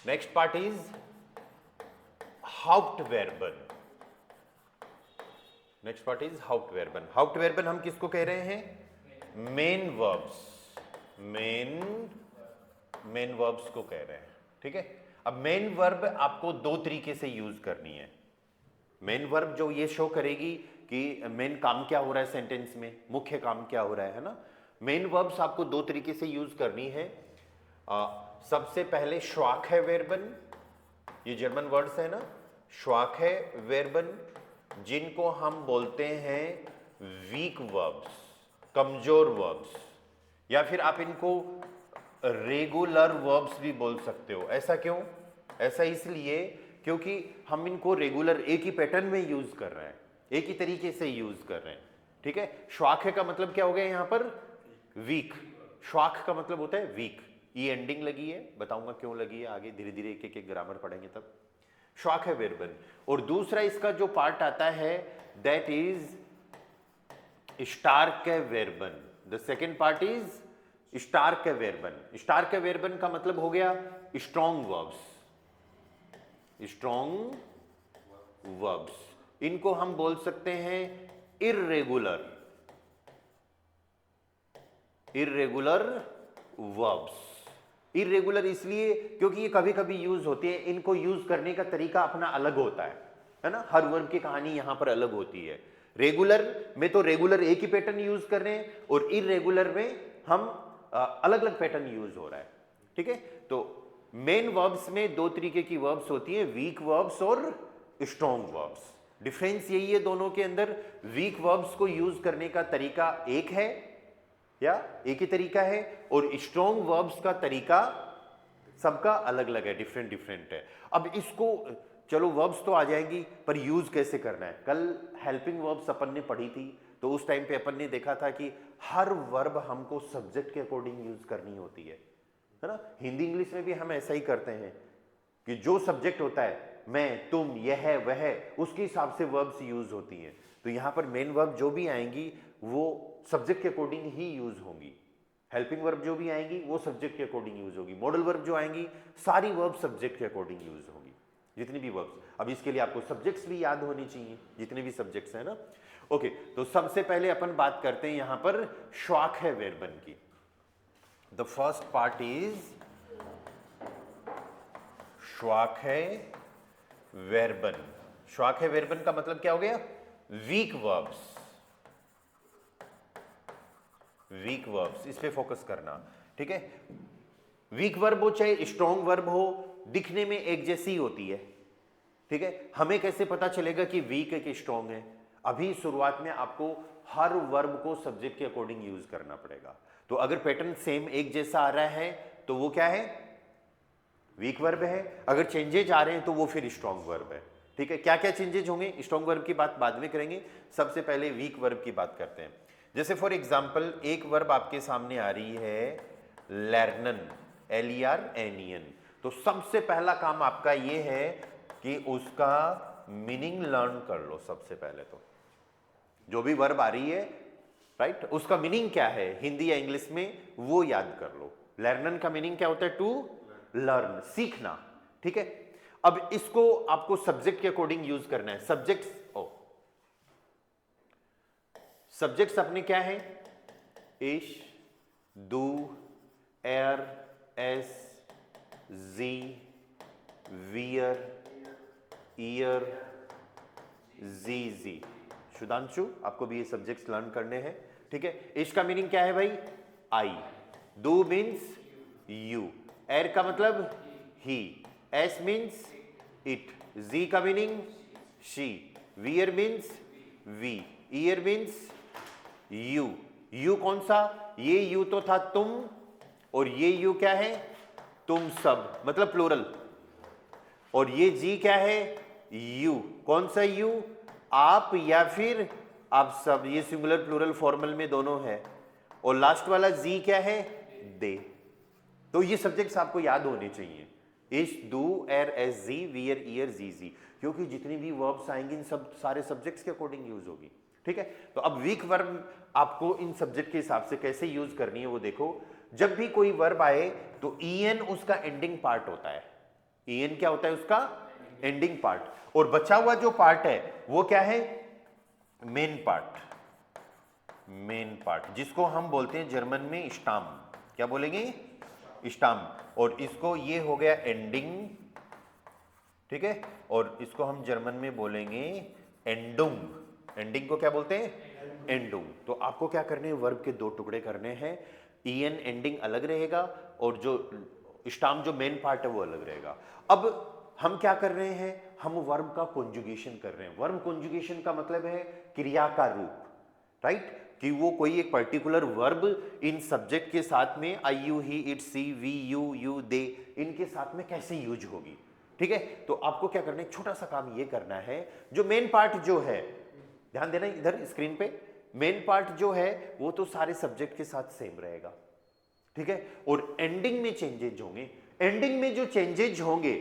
Next part is हाउप्टवर्बन। Next part is हाउप्टवर्बन। हाउप्टवर्बन हम किसको कह रहे हैं? मेन वर्ब्स, मेन वर्ब्स को कह रहे हैं। ठीक है, अब मेन वर्ब आपको दो तरीके से यूज करनी है। मेन वर्ब जो ये शो करेगी कि मेन काम क्या हो रहा है सेंटेंस में, मुख्य काम क्या हो रहा है ना। मेन वर्ब्स आपको दो तरीके से यूज करनी है। सबसे पहले श्वाखे वेर्बन, ये जर्मन वर्ड्स है ना, श्वाखे वेर्बन, जिनको हम बोलते हैं वीक वर्ब्स, कमजोर वर्ब्स, या फिर आप इनको रेगुलर वर्ब्स भी बोल सकते हो। ऐसा क्यों? ऐसा इसलिए क्योंकि हम इनको रेगुलर एक ही पैटर्न में यूज कर रहे हैं, एक ही तरीके से यूज कर रहे हैं। ठीक है, श्वाखे का मतलब क्या हो गया यहां पर? वीक। श्वाख का मतलब होता है वीक। ये एंडिंग लगी है, बताऊंगा क्यों लगी है आगे, धीरे धीरे एक एक ग्रामर पढ़ेंगे तब। श्वाखे वेर्बन। और दूसरा इसका जो पार्ट आता है दैट इज स्टार्के वेर्बन। द सेकेंड पार्ट इज स्टार्के वेर्बन। स्टार्के वेर्बन का मतलब हो गया स्ट्रॉन्ग वर्ब्स, स्ट्रॉन्ग वर्ब्स। इनको हम बोल सकते हैं इर्रेगुलर, इर्रेगुलर वर्ब्स। इर्रेगुलर इसलिए क्योंकि ये कभी कभी यूज होती है, इनको यूज करने का तरीका अपना अलग होता है ना। हर वर्ब की कहानी यहां पर अलग होती है। रेगुलर में तो रेगुलर एक ही पैटर्न यूज कर रहे हैं, और इर्रेगुलर में हम अलग अलग पैटर्न यूज हो रहा है। ठीक है, तो मेन वर्ब्स में दो तरीके की वर्ब्स होती है, वीक वर्ब्स और स्ट्रॉन्ग वर्ब्स। डिफरेंस यही है दोनों के अंदर। वीक वर्ब्स को यूज करने का तरीका एक है या एक ही तरीका है, और स्ट्रॉन्ग वर्ब्स का तरीका सबका अलग अलग है, डिफरेंट डिफरेंट है। अब इसको चलो वर्ब्स तो आ जाएंगी, पर यूज कैसे करना है। कल हेल्पिंग वर्ब्स अपन ने पढ़ी थी, तो उस टाइम पे अपन ने देखा था कि हर वर्ब हमको सब्जेक्ट के अकॉर्डिंग यूज करनी होती है ना। हिंदी इंग्लिश में भी हम ऐसा ही करते हैं कि जो सब्जेक्ट होता है, मैं, तुम, यह, वह, उसके हिसाब से वर्ब्स यूज होती हैं। तो यहां पर मेन वर्ब जो भी आएंगी वो सब्जेक्ट के अकॉर्डिंग ही यूज होंगी। हेल्पिंग वर्ब जो भी आएंगी वो सब्जेक्ट के अकॉर्डिंग यूज होगी। मॉडल वर्ब जो आएंगी सारी वर्ब सब्जेक्ट के अकॉर्डिंग यूज होगी, जितनी भी वर्ब्स। अब इसके लिए आपको सब्जेक्ट्स भी याद होनी चाहिए, जितने भी सब्जेक्ट्स हैं ना। ओके, तो सबसे पहले अपन बात करते हैं यहां पर श्वाखे वेर्बन की। द फर्स्ट पार्ट इज श्वाखे वेर्बन। श्वाखे वेर्बन का मतलब क्या हो गया? वीक वर्ब्स, वीक वर्ब्स, इस पे फोकस करना। ठीक है, वीक वर्ब हो चाहे स्ट्रॉन्ग वर्ब हो, दिखने में एक जैसी होती है। ठीक है, हमें कैसे पता चलेगा कि वीक है कि स्ट्रॉन्ग है? अभी शुरुआत में आपको हर वर्ब को सब्जेक्ट के अकॉर्डिंग यूज करना पड़ेगा। तो अगर पैटर्न सेम एक जैसा आ रहा है तो वो क्या है? वीक वर्ब है। अगर चेंजेज आ रहे हैं तो वो फिर स्ट्रॉन्ग वर्ब है। ठीक है, क्या क्या चेंजेज होंगे, स्ट्रॉन्ग वर्ब की बात बाद में करेंगे, सबसे पहले वीक वर्ब की बात करते हैं। जैसे फॉर एग्जाम्पल एक वर्ब आपके सामने आ रही है लर्नन, LERNEN। तो सबसे पहला काम आपका ये है कि उसका मीनिंग लर्न कर लो। सबसे पहले तो जो भी वर्ब आ रही है, राइट, उसका मीनिंग क्या है हिंदी या इंग्लिश में, वो याद कर लो। लर्नन का मीनिंग क्या होता है? टू लर्न, सीखना। ठीक है, अब इसको आपको सब्जेक्ट के अकॉर्डिंग यूज करना है। सब्जेक्ट्स, सब्जेक्ट्स अपने क्या है? इश, डू, एर, एस, जी, वियर, ईयर, जी। सुधांशु, आपको भी ये सब्जेक्ट्स लर्न करने हैं। ठीक है, इश का मीनिंग क्या है भाई? आई। डू मीन्स यू। एर का मतलब ही। एस मीन्स इट। जी का मीनिंग शी। वियर मीन्स वी। ईयर मीन्स यू। यू कौन सा? ये यू तो था तुम, और ये यू क्या है? तुम सब, मतलब प्लूरल। और ये जी क्या है? यू। कौन सा यू? आप या फिर आप सब, ये सिंगुलर प्लूरल फॉर्मल में दोनों है। और लास्ट वाला जी क्या है? दे। तो ये सब्जेक्ट्स आपको याद होने चाहिए, इश, डू, एर, एस, जी, वियर, ईयर, जी। क्योंकि जितनी भी वर्ब्स आएंगी इन सब सारे सब्जेक्ट्स के अकॉर्डिंग यूज होगी। ठीक है, तो अब वीक वर्ब आपको इन सब्जेक्ट के हिसाब से कैसे यूज करनी है वो देखो। जब भी कोई वर्ब आए तो en उसका एंडिंग पार्ट होता है। en क्या होता है उसका एंडिंग पार्ट, और बचा हुआ जो पार्ट है वो क्या है मेन पार्ट, मेन पार्ट जिसको हम बोलते हैं जर्मन में स्टाम, क्या बोलेंगे स्टाम, और इसको ये हो गया एंडिंग, ठीक है, और इसको हम जर्मन में बोलेंगे एंडुंग, एंडिंग को क्या बोलते हैं एंडुंग। तो आपको क्या करने हैं वर्ब के दो टुकड़े करने हैं, en एंडिंग अलग रहेगा और जो स्टाम जो मेन पार्ट है वो अलग रहेगा। अब हम क्या कर रहे हैं, हम वर्ब का कॉन्जुगेशन कर रहे हैं। वर्ब कॉन्जुगेशन का मतलब है क्रिया का रूप, राइट, कि वो कोई एक पर्टिकुलर वर्ब इन सब्जेक्ट के साथ में I you he it she we you they इनके साथ में कैसे यूज होगी, ठीक है। तो आपको क्या करना है, छोटा सा काम ये करना है, जो मेन पार्ट जो है, ध्यान देना इधर स्क्रीन पे, मेन पार्ट जो है वो तो सारे सब्जेक्ट के साथ सेम रहेगा, ठीक है, और एंडिंग में चेंजेज होंगे। एंडिंग में जो चेंजेज होंगे,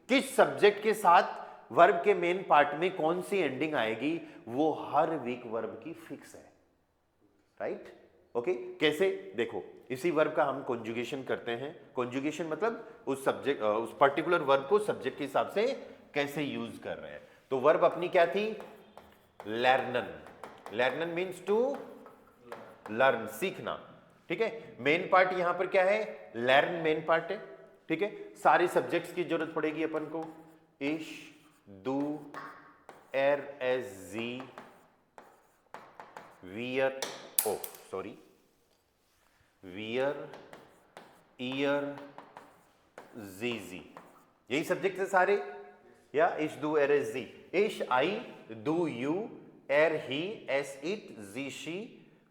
किस सब्जेक्ट के साथ वर्ब के मेन पार्ट में कौन सी एंडिंग आएगी, वो हर वीक वर्ब की फिक्स है, राइट, ओके। कैसे देखो, इसी वर्ब का हम कॉन्जुगेशन करते हैं। कॉन्जुगेशन मतलब उस सब्जेक्ट उस पर्टिकुलर वर्ब को सब्जेक्ट के हिसाब से कैसे यूज कर रहे हैं। तो वर्ब अपनी क्या थी लर्नन, लर्नन मीन्स टू लर्न, सीखना, ठीक है। मेन पार्ट यहां पर क्या है लर्न मेन पार्ट है, ठीक है। सारे सब्जेक्ट्स की जरूरत पड़ेगी अपन को, इश दू एर एस जी वियर, ओ सॉरी वियर ईयर जी जी, यही सब्जेक्ट है सारे, या इश दू एर एस जी, इश आई दू यू एर ही एस इट जी शी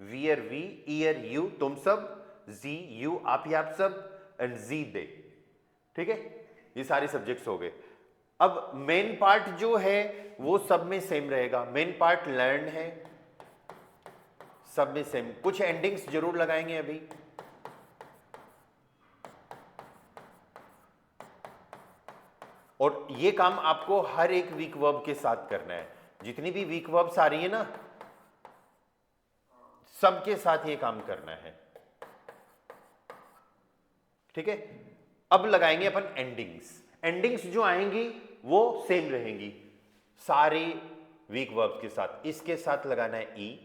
वियर वी ईयर यू तुम सब, जी यू आप ही आप सब, एंड जी दे, ठीक है। ये सारे सब्जेक्ट्स हो गए। अब मेन पार्ट जो है वो सब में सेम रहेगा, मेन पार्ट लर्न है, सब में सेम, कुछ एंडिंग्स जरूर लगाएंगे अभी, और ये काम आपको हर एक वीक वर्ब के साथ करना है। जितनी भी वीक वर्ब्स आ रही है ना, सबके साथ ये काम करना है, ठीक है। अब लगाएंगे अपन एंडिंग्स। एंडिंग्स जो आएंगी वो सेम रहेंगी सारे वीक वर्ब्स के साथ। इसके साथ लगाना है ई,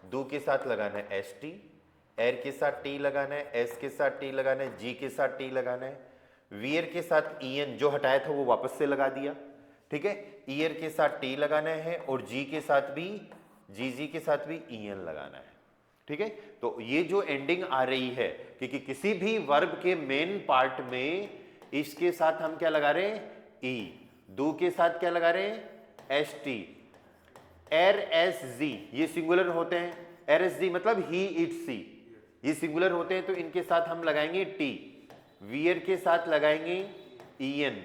दो के साथ लगाना है एस टी, एर के साथ टी लगाना है, एस के साथ टी लगाना है, जी के साथ टी लगाना है, वियर के साथ ईएन जो हटाया था वो वापस से लगा दिया, ठीक है। ईयर के साथ टी लगाना है और जी के साथ भी, जी के साथ भी ईएन लगाना है, ठीक है। तो ये जो एंडिंग आ रही है क्योंकि किसी भी वर्ब के मेन पार्ट में इसके साथ हम क्या लगा रहे हैं ई, दो के साथ क्या लगा रहे हैं एस टी, एर एस जी ये सिंगुलर होते हैं, एर एस जी मतलब ही इट सी ये सिंगुलर होते हैं, तो इनके साथ हम लगाएंगे टी, वियर के साथ लगाएंगे ईएन,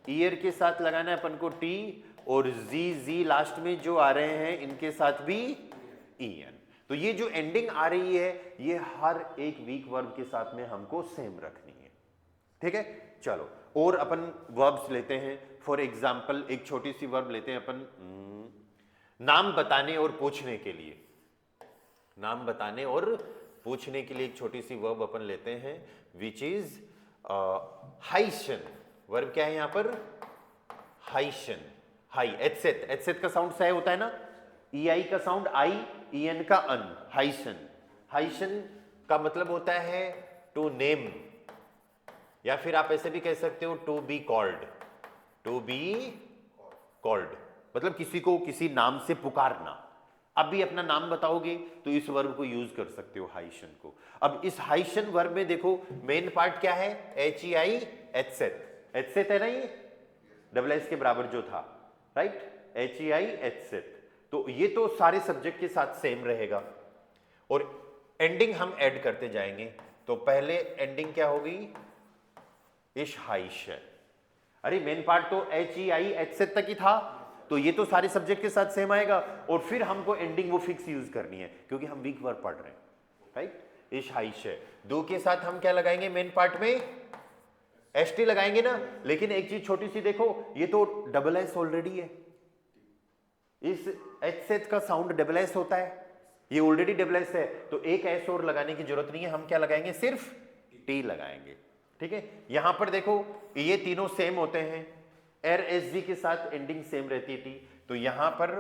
ईयर के साथ लगाना है अपन को टी, और जी जी लास्ट में जो आ रहे हैं इनके साथ भी ईएन। तो ये जो एंडिंग आ रही है ये हर एक वीक वर्ब के साथ में हमको सेम रखनी है, ठीक है। चलो और अपन वर्ब्स लेते हैं। फॉर एग्जाम्पल एक छोटी सी वर्ब लेते हैं अपन, नाम बताने और पूछने के लिए, नाम बताने और पूछने के लिए एक छोटी सी वर्ब अपन लेते हैं विच इज हाइशन। वर्ब क्या है यहां पर हाइशन, हाई, एचसेट, एचसेट का साउंड सही होता है ना, ई आई का साउंड आई, ई एन का अन, हाइशन। हाइशन का मतलब होता है टू नेम, या फिर आप ऐसे भी कह सकते हो to be called, to be called मतलब किसी को किसी नाम से पुकारना। अब भी अपना नाम बताओगे तो इस वर्ब को यूज कर सकते हो हाइशन को। अब इस हाइशन वर्ब में देखो मेन पार्ट क्या है एच ई आई एचसेट, एचसेट है ना, ये डबल एस के बराबर जो था, राइट, एच ई आई एचसेट। तो ये तो सारे सब्जेक्ट के साथ सेम रहेगा, और एंडिंग हम ऐड करते जाएंगे। तो पहले एंडिंग क्या होगी इश हाइशन, अरे मेन पार्ट तो एच ई आई एचसेट तक ही था, तो ये तो सारे सब्जेक्ट के साथ सेम आएगा, और फिर हमको एंडिंग वो फिक्स यूज करनी है क्योंकि हम वीक वर्ब पढ़ रहे हैं, राइट। इश हाइश दो के साथ हम क्या लगाएंगे मेन पार्ट में एस टी लगाएंगे ना, लेकिन एक चीज छोटी सी देखो, ये तो डबल एस ऑलरेडी है, इस एच सेट का साउंड डबल एस होता है, ये ऑलरेडी डबल एस है, तो एक एस और लगाने की जरूरत नहीं है, हम क्या लगाएंगे सिर्फ टी लगाएंगे, ठीक है, यहां पर देखो ये तीनों सेम होते हैं, एर एस जी के साथ एंडिंग सेम रहती थी, तो यहां पर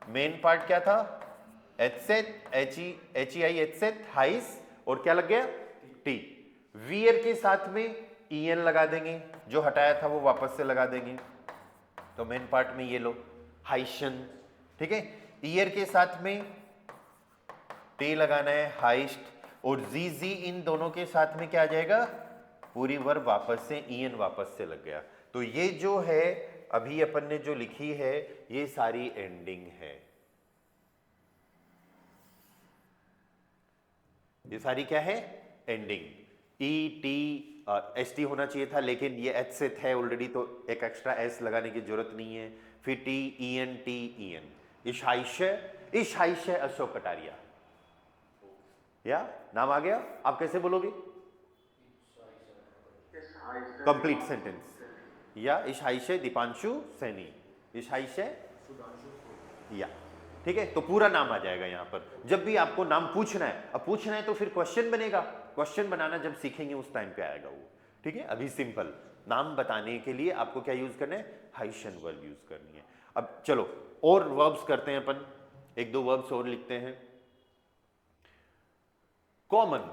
मेन पार्ट क्या था, एचसेट, एच ई आई एचसेट हाइस, और क्या लग गया टी। वियर के साथ में ईएन लगा देंगे, जो हटाया था वो वापस से लगा देंगे, तो मेन पार्ट में ये लो हाइशन। ठीक है, ईयर के साथ में टी लगाना है, हाइस्ट, और जी जी इन दोनों के साथ में क्या आ जाएगा, पूरी वर्ब वापस से ईएन वापस से लग गया। तो ये जो है अभी अपन ने जो लिखी है ये सारी एंडिंग है, ये सारी क्या है, ending. E T S T होना चाहिए था, लेकिन ये एच से है ऑलरेडी, तो एक एक्स्ट्रा एस लगाने की जरूरत नहीं है। फिर T E N, T E N, इशाइश अशोक कटारिया, या नाम आ गया। आप कैसे बोलोगे कंप्लीट सेंटेंस, या इशाइश दीपांशु सैनी, इशाइश, या ठीक है, तो पूरा नाम आ जाएगा यहां पर। जब भी आपको नाम पूछना है, अब पूछना है तो फिर क्वेश्चन बनेगा, क्वेश्चन बनाना जब सीखेंगे उस टाइम पे आएगा वो। ठीक है, अभी सिंपल नाम बताने के लिए आपको क्या यूज करना है, हाइशन वर्ब यूज करनी है। अब चलो और वर्ब्स करते हैं अपन, एक दो वर्ब्स और लिखते हैं। कॉमन,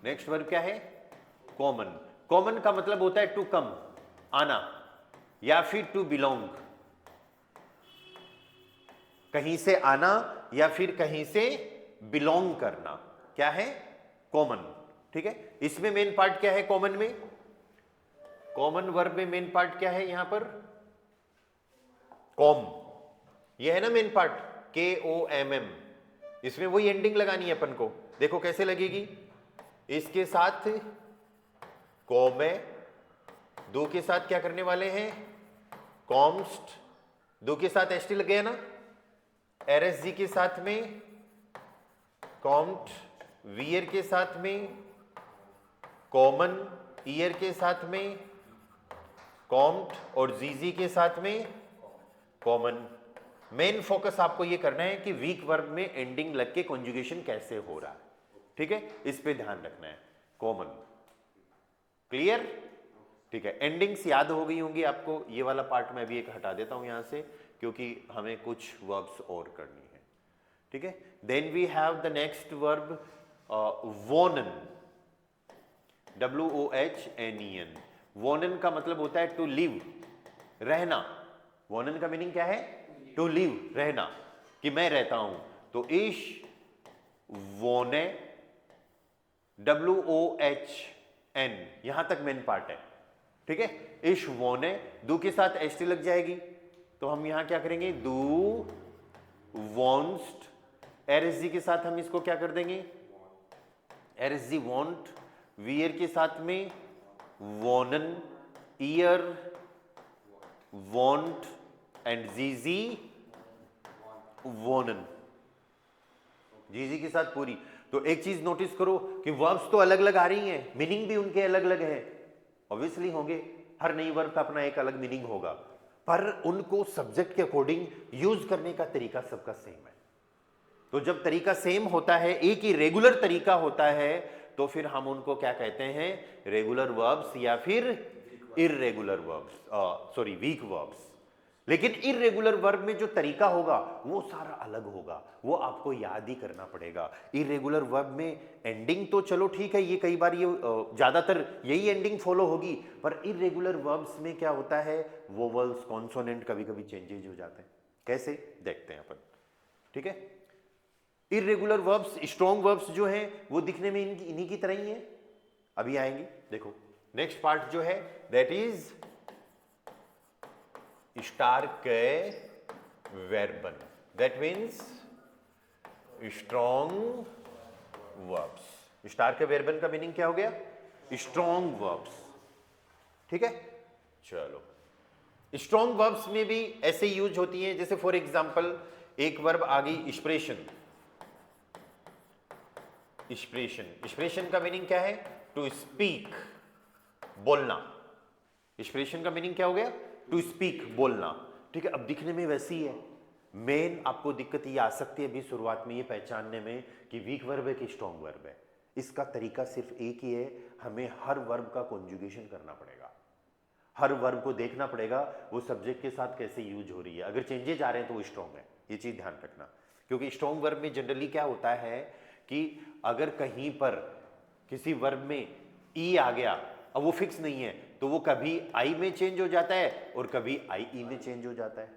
नेक्स्ट वर्ब क्या है, कॉमन। कॉमन का मतलब होता है टू कम, आना, या फिर टू बिलोंग, कहीं से आना या फिर कहीं से बिलोंग करना, क्या है, कॉमन। ठीक है, इसमें मेन पार्ट क्या है कॉमन में, कॉमन वर्ब में मेन पार्ट क्या है यहां पर, कॉम, ये है ना मेन पार्ट, के ओ एम एम, इसमें वही एंडिंग लगानी है अपन को। देखो कैसे लगेगी, इसके साथ कॉम है, दो के साथ क्या करने वाले हैं, कॉम्स्ट, दो के साथ एस टी लग गया ना, एरएसजी के साथ में कॉम्ट, वियर के साथ में कॉमन, ईयर के साथ में कॉम्ट, और जीजी के साथ में कॉमन। मेन फोकस आपको ये करना है कि वीक वर्ब में एंडिंग लग के कॉन्जुगेशन कैसे हो रहा है। ठीक है, इस पे ध्यान रखना है, कॉमन, क्लियर। ठीक है, एंडिंग्स याद हो गई होंगी आपको, ये वाला पार्ट मैं भी एक हटा देता हूं यहां से, क्योंकि हमें कुछ वर्ब्स और करनी है। ठीक है, then we have the next verb वोनन, WOHNEN। वोनन का मतलब होता है टू लिव, रहना। वोनन का मीनिंग क्या है, टू लिव, रहना, कि मैं रहता हूं। तो ईश वोने, WOHN, यहां तक मेन पार्ट है। ठीक है, इश वोने, दू के साथ एस टी लग जाएगी, तो हम यहां क्या करेंगे, दू वॉन्स्ट, एरएसजी के साथ हम इसको क्या कर देंगे, एरएसजी वॉन्ट, वियर के साथ में वॉनन, ईयर वॉन्ट, एंड जीजी वोनन, जीजी के साथ पूरी। तो एक चीज नोटिस करो कि वर्ब्स तो अलग अलग आ रही हैं, मीनिंग भी उनके अलग अलग है, ऑब्वियसली होंगे, हर नई वर्ब का अपना एक अलग मीनिंग होगा, पर उनको सब्जेक्ट के अकॉर्डिंग यूज करने का तरीका सबका सेम है। तो जब तरीका सेम होता है, एक ही रेगुलर तरीका होता है, तो फिर हम उनको क्या कहते हैं, रेगुलर वर्ब्स या फिर irregular verbs, sorry week verbs. लेकिन इररेगुलर वर्ब में जो तरीका होगा वो सारा अलग होगा, वो आपको याद ही करना पड़ेगा। इररेगुलर वर्ब में एंडिंग तो चलो ठीक है, ये कई बार ये ज्यादातर यही एंडिंग फॉलो होगी, पर इररेगुलर वर्ब्स में क्या होता है, वोवल्स, कॉन्सोनेंट कभी कभी चेंजेज हो जाते हैं। कैसे, देखते हैं अपन। ठीक है, इररेगुलर वर्ब्स, स्ट्रॉन्ग वर्ब्स जो हैं वो दिखने में इन्हीं की तरह ही हैं, अभी आएंगी। देखो नेक्स्ट पार्ट जो है that is starke verben, that means strong verbs। starke verben का मीनिंग क्या हो गया, strong verbs। ठीक है, चलो स्ट्रॉन्ग वर्ब्स में भी ऐसे यूज होती हैं, जैसे फॉर एग्जांपल एक वर्ब आ गई एक्सप्रेशन, एक्सप्रेशन का मीनिंग क्या है, टू स्पीक, बोलना। एक्सप्रेशन का मीनिंग क्या हो गया, टू स्पीक, बोलना। ठीक है, अब दिखने में वैसी है, मेन आपको दिक्कत ये आ सकती है अभी शुरुआत में ये पहचानने में कि वीक वर्ब है कि स्ट्रॉन्ग वर्ब है। इसका तरीका सिर्फ एक ही है, हमें हर वर्ब का कॉन्जुगेशन करना पड़ेगा, हर वर्ब को देखना पड़ेगा वो सब्जेक्ट के साथ कैसे यूज हो रही है। अगर चेंजेज आ रहे हैं तो वो स्ट्रॉन्ग है, ये चीज ध्यान रखना। क्योंकि स्ट्रॉन्ग वर्ब में जनरली क्या होता है कि अगर कहीं पर किसी वर्ब में ई आ गया, अब वो फिक्स नहीं है, तो वो कभी आई में चेंज हो जाता है और कभी आई ई में चेंज हो जाता है।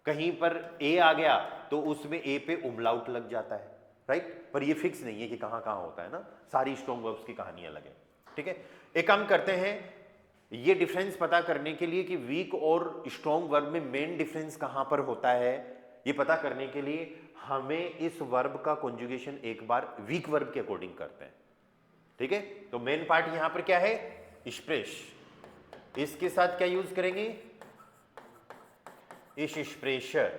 कहीं पर ए आ गया तो उसमें ए पे उमलाउट लग जाता है, राइट। पर ये फिक्स नहीं है कि कहां कहां होता है ना, सारी स्ट्रॉन्ग वर्ब्स की कहानी अलग है, ठीक है। एक काम करते हैं, ये डिफरेंस पता करने के लिए कि वीक और स्ट्रॉन्ग वर्ब में मेन डिफरेंस कहां पर होता है, ये पता करने के लिए हमें इस वर्ब का कॉन्जुगेशन एक बार वीक वर्ब के अकॉर्डिंग करते हैं, ठीक है। तो मेन पार्ट यहां पर क्या है, स्प्रेश, इसके साथ क्या यूज करेंगे, इस स्प्रेशर,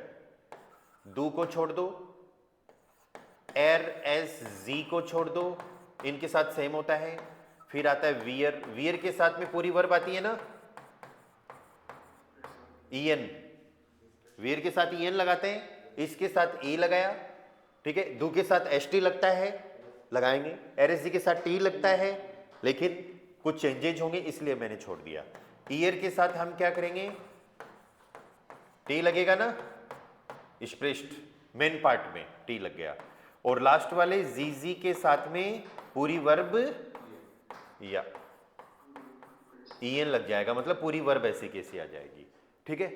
दू को छोड़ दो, एर एस जी को छोड़ दो, इनके साथ सेम होता है। फिर आता है वियर, वियर के साथ में पूरी वर्ब आती है ना, ईएन, वियर के साथ ईएन लगाते हैं, इसके साथ ए लगाया, ठीक है। दू के साथ एस टी लगता है, लगाएंगे, एरएसजी के साथ टी लगता है, लेकिन कुछ चेंजेज होंगे इसलिए मैंने छोड़ दिया। ईयर के साथ हम क्या करेंगे, टी लगेगा ना, स्प्रेस्ट मेन पार्ट में टी लग गया, और लास्ट वाले जी के साथ में पूरी वर्ब या ईएन लग जाएगा, मतलब पूरी वर्ब ऐसी कैसी आ जाएगी, ठीक है।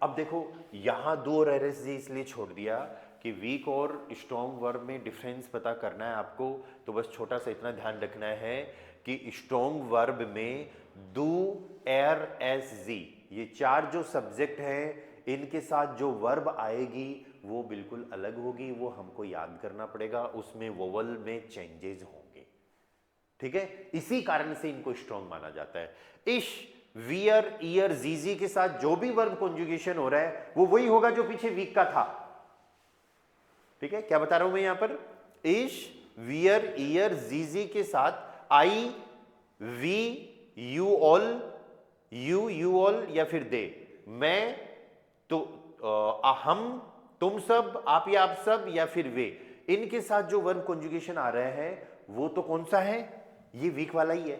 अब देखो यहां दो और एरएसजी इसलिए छोड़ दिया कि वीक और स्ट्रॉन्ग वर्ब में डिफरेंस पता करना है आपको, तो बस छोटा सा इतना ध्यान रखना है कि स्ट्रॉन्ग वर्ब में डू, एर, एस, जी, ये चार जो सब्जेक्ट हैं इनके साथ जो वर्ब आएगी वो बिल्कुल अलग होगी, वो हमको याद करना पड़ेगा, उसमें वोवल में चेंजेस होंगे, ठीक है। इसी कारण से इनको स्ट्रॉन्ग माना जाता है। इश, वियर, ईयर, जीजी के साथ जो भी वर्ब कॉन्जुगेशन हो रहा है वो वही होगा जो पीछे वीक का था, ठीक है। क्या बता रहा हूं मैं यहां पर, इश, वियर, ईयर, जीजी के साथ I, we, you all, you all या फिर दे, मैं, तो हम, तुम सब, आप या आप सब, या फिर वे, इनके साथ जो वर्ब कॉन्जुगेशन आ रहे हैं वो तो कौन सा है, ये वीक वाला ही है,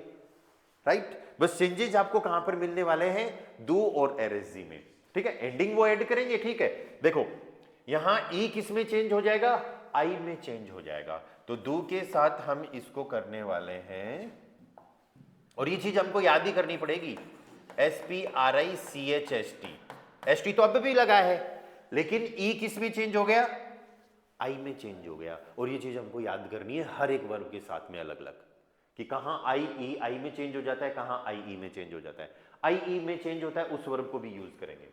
राइट। बस चेंजेस आपको कहां पर मिलने वाले हैं, डू और एरएसजी में, ठीक है। एंडिंग वो ऐड करेंगे, ठीक है। देखो यहां ई किस में चेंज हो जाएगा, आई में चेंज हो जाएगा, तो डू के साथ हम इसको करने वाले हैं, और ये चीज हमको याद ही करनी पड़ेगी, SPRICHST, एसटी तो अब भी लगा है, लेकिन ई किस में चेंज हो गया, आई में चेंज हो गया, और ये चीज हमको याद करनी है हर एक वर्ब के साथ में अलग अलग, कि कहां आई में चेंज हो जाता है, कहां आई ई में चेंज हो जाता है। आई ई में चेंज होता है उस वर्ब को भी यूज करेंगे,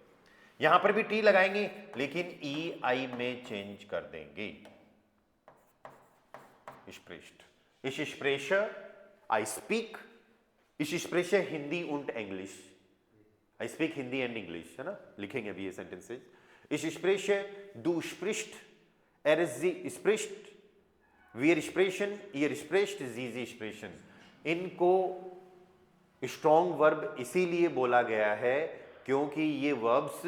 यहां पर भी टी लगाएंगे लेकिन ई आई में चेंज कर देंगे। स्प्रेस्ट, इस स्प्रेशर आई स्पीक, इस स्प्रेशर Hindi und English, I speak Hindi and English, है ना, लिखेंगे अभी ये सेंटेंसेज। इस स्प्रेशर डू स्प्रिस्ट, एरएसजी स्प्रिस्ट, वियर स्प्रेशन, ईयर स्प्रेस्ट, जीजी स्प्रेशन, इनको स्ट्रॉन्ग वर्ब इसीलिए बोला गया है क्योंकि ये वर्ब्स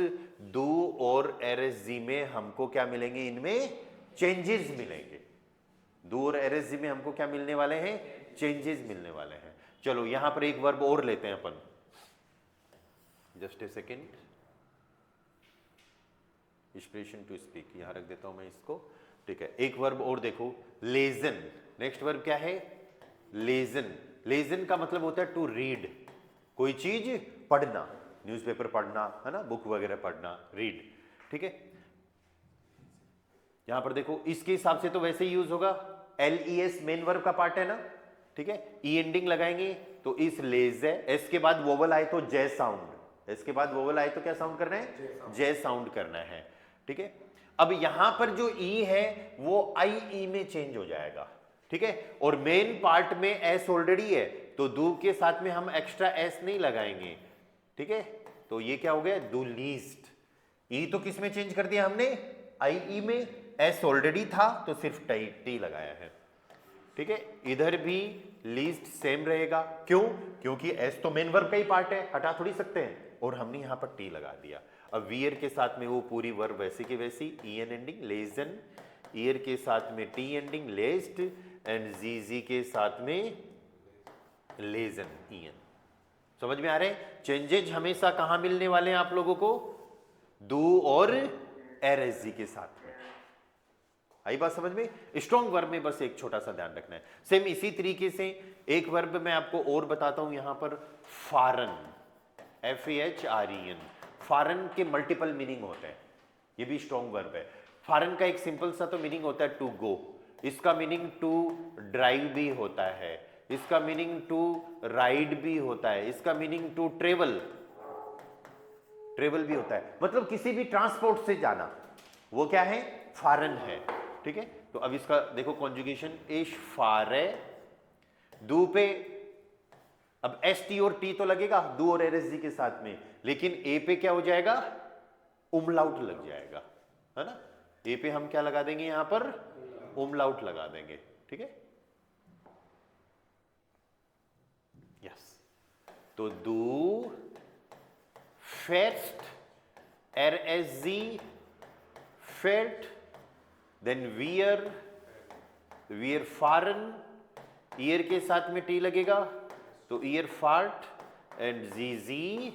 डू और एरएसजी में हमको क्या मिलेंगे, इनमें चेंजेस मिलेंगे। डू और एरएसजी में हमको क्या मिलने वाले हैं, चेंजेस मिलने वाले हैं। चलो यहां पर एक वर्ब और लेते हैं अपन, just a second, expression to speak, यहां रख देता हूं मैं इसको, ठीक है। एक वर्ब और देखो, लेजन, नेक्स्ट वर्ब क्या है, लेजन। लेजन का मतलब होता है टू रीड, कोई चीज पढ़ना, न्यूज़पेपर पढ़ना, है ना, बुक वगैरह पढ़ना, रीड, ठीक है। यहां पर देखो इसके हिसाब से तो वैसे ही यूज होगा, LES मेन वर्ब का पार्ट है ना, ठीक है। ई एंडिंग लगाएंगे तो इस लेज है, एस के बाद वोवल आए तो जे साउंड, एस के बाद वोवल आए तो क्या साउंड करना है, जे साउंड करना है, ठीक है। अब यहां पर जो ई है वो आई ई में चेंज हो जाएगा, ठीक है। और मेन पार्ट में एस ऑलरेडी है तो डू के साथ में हम एक्स्ट्रा एस नहीं लगाएंगे, ठीक है। तो ये क्या हो गया, डू लीस्ट, ई तो किस में चेंज कर दिया हमने, आई ई में, एस ऑलरेडी था तो सिर्फ टी लगाया है, ठीक है। इधर भी लीस्ट सेम रहेगा, क्यों, क्योंकि एस तो मेन वर्ब का ही पार्ट है, हटा थोड़ी सकते हैं, और हमने यहां पर टी लगा दिया। अब वियर के साथ में वो पूरी वर्ब वैसी की वैसी, ई एन एंडिंग, लेजन, ईयर के साथ में टी एंडिंग, लेस्ट, एंड जीजी के साथ में लेजन ईएन। समझ में आ रहे हैं? चेंजेज हमेशा कहां मिलने वाले हैं आप लोगों को? दू और एरएसजी के साथ में। आई बात समझ में? स्ट्रॉन्ग वर्ब में बस एक छोटा सा ध्यान रखना है। सेम इसी तरीके से एक वर्ब मैं आपको और बताता हूं यहां पर, फॉरेन, FAREN। फॉरेन के मल्टीपल मीनिंग होते हैं, ये भी स्ट्रॉन्ग वर्ब है। फॉरेन का एक सिंपल सा तो मीनिंग होता है टू गो, इसका मीनिंग टू ड्राइव भी होता है, इसका मीनिंग टू राइड भी होता है, इसका मीनिंग टू ट्रेवल भी होता है। मतलब किसी भी ट्रांसपोर्ट से जाना, वो क्या है? फॉरेन है। ठीक है, तो अब इसका देखो कॉन्जुगेशन, इश फारे, दू पे अब ST और T तो लगेगा दू और RSG के साथ में, लेकिन ए पे क्या हो जाएगा? उमलाउट लग जाएगा, है ना? ए पे हम क्या लगा देंगे? यहां पर उमलाउट लगा देंगे। ठीक है, यस। तो दू फेस्ट, RSG फेट, देन वियर फॉरेन, ईयर के साथ में टी लगेगा तो ईयर फार्ट एंड जीजी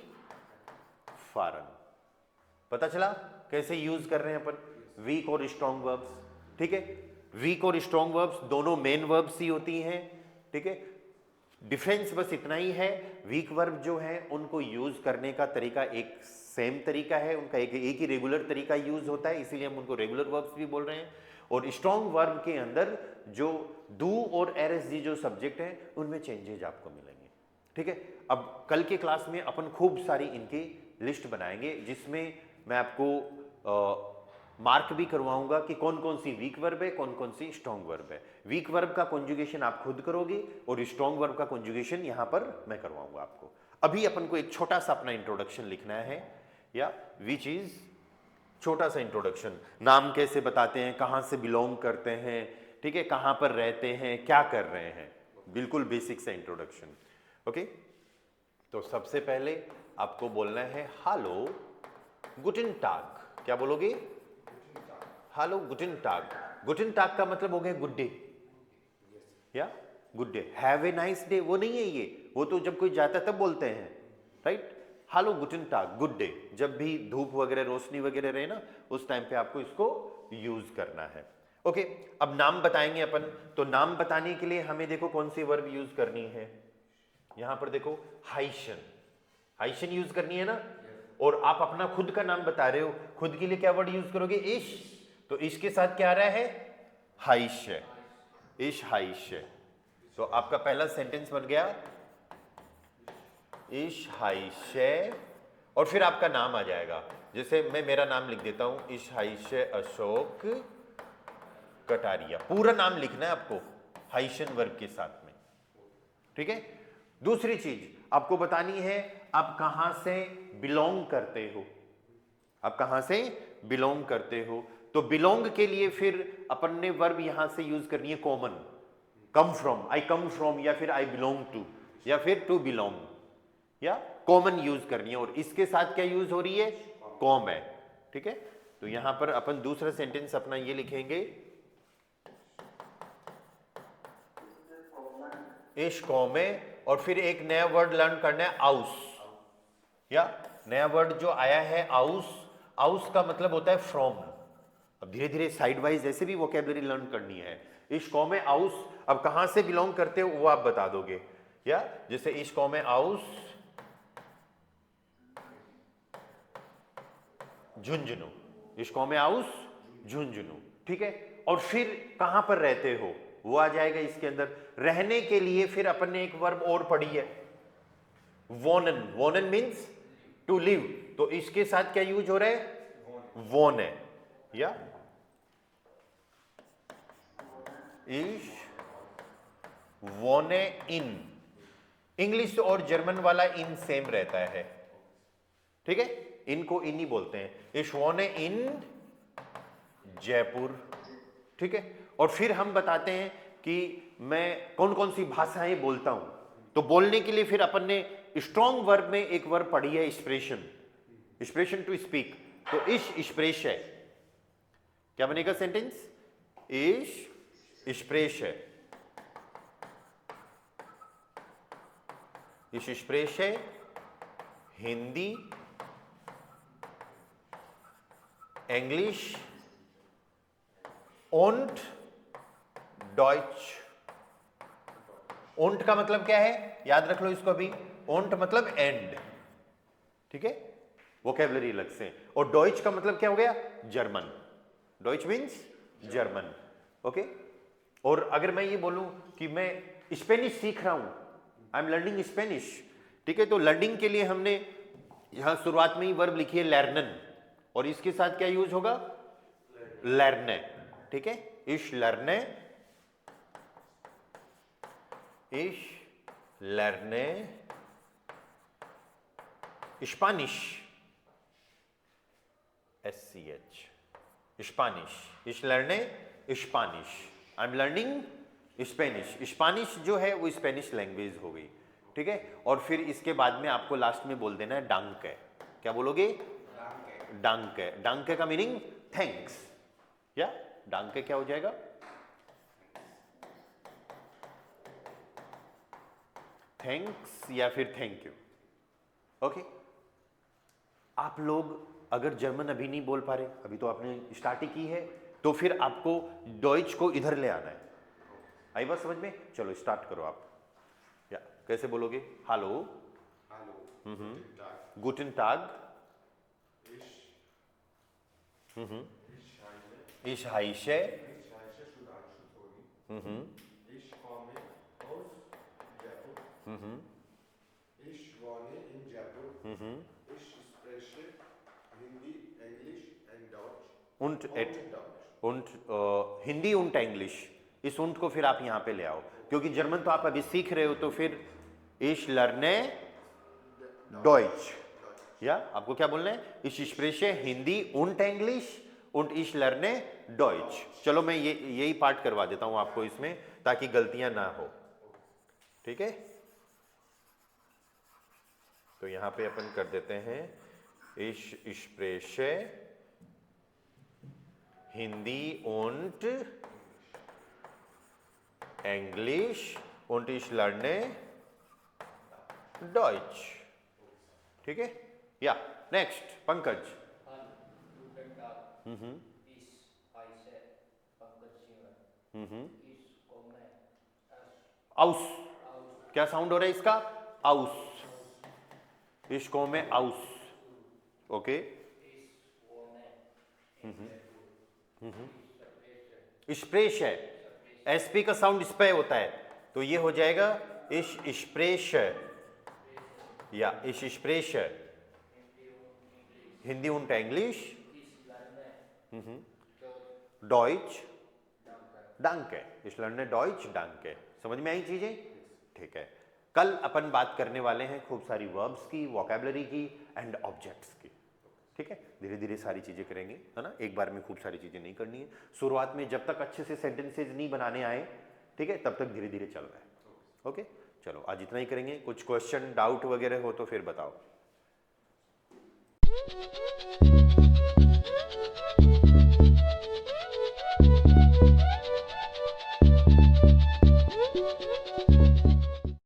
फॉरेन। पता चला कैसे यूज कर रहे हैं अपन वीक और स्ट्रॉन्ग वर्ब्स? ठीक है, वीक और स्ट्रॉन्ग वर्ब्स दोनों मेन वर्ब्स ही होती हैं। ठीक है, डिफरेंस बस इतना ही है, वीक वर्ब जो है उनको यूज करने का तरीका एक सेम तरीका है, उनका एक ही रेगुलर तरीका यूज होता है, इसीलिए हम उनको रेगुलर वर्ब्स भी बोल रहे हैं। और स्ट्रॉन्ग वर्ब के अंदर जो डू और RSG जो सब्जेक्ट है उनमें चेंजेज आपको मिलेंगे। ठीक है, अब कल के क्लास में अपन खूब सारी इनकी लिस्ट बनाएंगे, जिसमें मैं आपको मार्क भी करवाऊंगा कि कौन कौन सी वीक वर्ब है, कौन कौन सी स्ट्रॉन्ग वर्ब है। वीक वर्ब का कॉन्जुगेशन आप खुद करोगे और स्ट्रॉन्ग वर्ब का कॉन्जुगेशन यहां पर मैं करवाऊंगा आपको। अभी अपन को एक छोटा सा अपना इंट्रोडक्शन लिखना है, या विच इज छोटा सा इंट्रोडक्शन, नाम कैसे बताते हैं, कहां से बिलोंग करते हैं, ठीक है, कहां पर रहते हैं, क्या कर रहे हैं, बिल्कुल बेसिक सा इंट्रोडक्शन। ओके, तो सबसे पहले आपको बोलना है हालो गुटेन टाग। क्या बोलोगे? हालो गुटेन टाग। गुटेन टाग का मतलब हो गया गुड डे, या good day, have a nice day. वो नहीं है ये, वो तो जब कोई जाता है तब बोलते हैं, राइट? हालो गुटेन टाग, गुड डे। जब भी धूप वगैरह, रोशनी वगैरह रहे ना, उस टाइम पे आपको इसको यूज करना है। ओके, अब नाम बताएंगे अपन। तो नाम बताने के लिए हमें देखो कौन सी वर्ब यूज करनी है। यहां पर देखो हाइशन, हाइशन यूज करनी है ना। और आप अपना खुद का नाम बता रहे हो, खुद के लिए क्या वर्ड यूज करोगे? इश। तो इश के साथ क्या आ रहा है? हाइश, इश हाइश। तो आपका पहला सेंटेंस बन गया इश हाइश, और फिर आपका नाम आ जाएगा। जैसे मैं मेरा नाम लिख देता हूं, इश हाइश अशोक कटारिया। पूरा नाम लिखना है आपको हाइशन वर्ब के साथ में। ठीक है, दूसरी चीज आपको बतानी है, आप कहां से बिलोंग करते हो। आप कहां से बिलोंग करते हो? तो बिलोंग के लिए फिर अपन ने वर्ब यहां से यूज करनी है common, come from, I come from, या फिर आई बिलोंग टू, या फिर टू बिलोंग, या कॉमन यूज करनी है। और इसके साथ क्या यूज हो रही है? कॉम है। ठीक है, तो यहां पर अपन दूसरा सेंटेंस अपना ये लिखेंगे, इश कॉम है, और फिर एक नया वर्ड लर्न करना है आउस, या नया वर्ड जो आया है आउस। आउस का मतलब होता है फ्रॉम। अब धीरे धीरे साइड वाइज ऐसे भी वोकेबलरी लर्न करनी है। इश कॉम है आउस, अब कहां से बिलोंग करते हो वो आप बता दोगे, या जैसे इश कॉम है आउस झुंझुनू, इश कॉम है आउस झुंझुनू। ठीक है, और फिर कहां पर रहते हो वो आ जाएगा इसके अंदर। रहने के लिए फिर अपन ने एक वर्ब और पढ़ी है, वोनन। वोनन मीन्स टू लिव, तो इसके साथ क्या यूज हो रहा है? वोन है, या इश वोने इन। इंग्लिश और जर्मन वाला इन सेम रहता है। ठीक है, इनको इन ही बोलते हैं, इश वोने इन जयपुर। ठीक है, और फिर हम बताते हैं कि मैं कौन कौन सी भाषाएं बोलता हूं। तो बोलने के लिए फिर अपन ने स्ट्रॉन्ग वर्ब में एक वर्ब पढ़ी है एक्सप्रेशन, एक्सप्रेशन टू स्पीक। तो इश एक्सप्रेश है, क्या बनेगा सेंटेंस? इश एक्सप्रेश है। Ich spreche Hindi, English und Deutsche. und का मतलब क्या है, याद रख लो इसको अभी। und मतलब एंड, ठीक है, वोकेबलरी अलग से। और डॉइच का मतलब क्या हो गया, German. Deutsche means German, okay. और अगर मैं ये बोलूं कि मैं स्पेनिश सीख रहा हूं, आई एम लर्निंग स्पेनिश, ठीक है, तो लर्निंग के लिए हमने यहां शुरुआत में ही वर्ब लिखी है लर्नन, और इसके साथ क्या यूज होगा, लर्ने, ठीक है। इश लर्ने, इश लर्ने स्पेनिश, SCH, स्पेनिश। इश लर्ने स्पेनिश, I am learning Spanish. Spanish जो है वो स्पेनिश लैंग्वेज हो गई, ठीक है। और फिर इसके बाद में आपको लास्ट में बोल देना है डांके। क्या बोलोगे, डांके। डांके का मीनिंग थैंक्स, या डांके क्या हो जाएगा, थैंक्स या फिर थैंक यू, ओके। आप लोग अगर जर्मन अभी नहीं बोल पा रहे, अभी तो आपने स्टार्ट ही की है, तो फिर आपको डॉइच को इधर ले आना है। आई बात समझ में, चलो स्टार्ट करो आप। या कैसे बोलोगे, hello, गुटन टाग, ich heiße, ich komme aus Jaipur, ich wohne in Jaipur, ich spreche Hindi, English and Deutsch und Deutsch। und Hindi und English, इस und को फिर आप यहाँ पे ले आओ, क्योंकि जर्मन तो आप अभी सीख रहे हो, तो फिर ich lerne Deutsch, या आपको क्या बोलना है, ich spreche Hindi und English und ich lerne Deutsch। चलो मैं यही पार्ट करवा देता हूं आपको इसमें, ताकि गलतियां ना हो, ठीक है। तो यहां पे अपन कर देते हैं ich spreche Hindi und English und ich lerne Deutsch, ठीक है। या नेक्स्ट पंकज। आउस, क्या साउंड हो रहा है इसका, आउस। इसको में आउस, ओके। स्प्रेश है, एसपी का साउंड स्पे होता है, तो ये हो जाएगा इश स्प्रेश, या इश स्प्रेश हिंदी und इंग्लिश, डॉइच डांके, ich lerne Deutsch डांके। समझ में आई चीजें, ठीक है। कल अपन बात करने वाले हैं खूब सारी वर्ब्स की, वोकैबुलरी की एंड ऑब्जेक्ट्स की, ठीक है। धीरे धीरे सारी चीजें करेंगे, है ना, एक बार में खूब सारी चीजें नहीं करनी है। शुरुआत में जब तक अच्छे से सेंटेंसेज नहीं बनाने आए, ठीक है, तब तक धीरे धीरे चल रहा है, ओके। चलो आज इतना ही करेंगे, कुछ क्वेश्चन डाउट वगैरह हो तो फिर बताओ। Thank you.